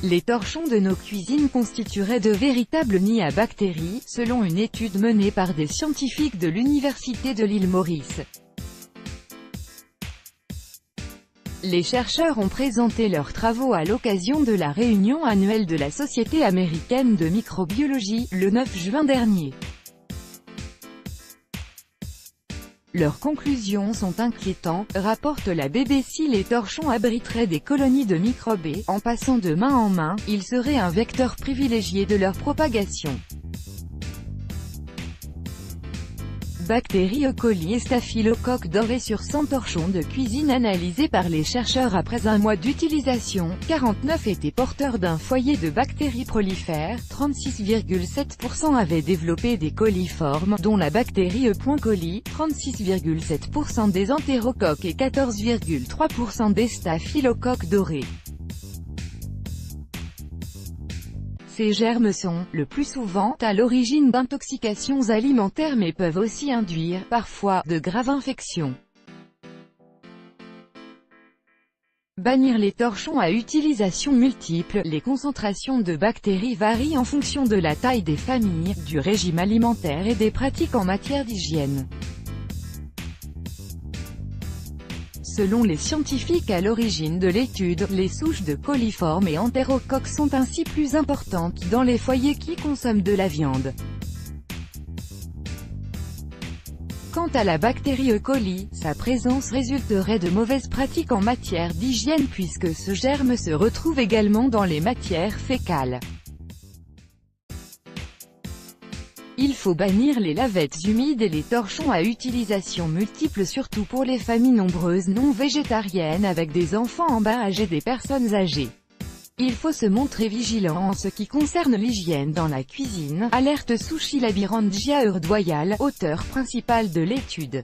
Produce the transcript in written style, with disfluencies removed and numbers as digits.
Les torchons de nos cuisines constitueraient de véritables nids à bactéries, selon une étude menée par des scientifiques de l'Université de l'île Maurice. Les chercheurs ont présenté leurs travaux à l'occasion de la réunion annuelle de la Société américaine de microbiologie, le 9 juin dernier. Leurs conclusions sont inquiétantes, rapporte la BBC. Les torchons abriteraient des colonies de microbes et, en passant de main en main, ils seraient un vecteur privilégié de leur propagation. Bactéries E. coli et staphylocoque doré sur 100 torchons de cuisine analysés par les chercheurs après un mois d'utilisation, 49 étaient porteurs d'un foyer de bactéries prolifères, 36,7% avaient développé des coliformes, dont la bactérie E. coli, 36,7% des entérocoques et 14,3% des staphylocoques dorés. Ces germes sont, le plus souvent, à l'origine d'intoxications alimentaires mais peuvent aussi induire, parfois, de graves infections. Bannir les torchons à utilisation multiple. Les concentrations de bactéries varient en fonction de la taille des familles, du régime alimentaire et des pratiques en matière d'hygiène. Selon les scientifiques à l'origine de l'étude, les souches de coliformes et entérocoques sont ainsi plus importantes dans les foyers qui consomment de la viande. Quant à la bactérie E. coli, sa présence résulterait de mauvaises pratiques en matière d'hygiène puisque ce germe se retrouve également dans les matières fécales. Il faut bannir les lavettes humides et les torchons à utilisation multiple, surtout pour les familles nombreuses non végétariennes avec des enfants en bas âge et des personnes âgées. Il faut se montrer vigilant en ce qui concerne l'hygiène dans la cuisine, alerte Sushi Labirangia Urdoyal, auteur principal de l'étude.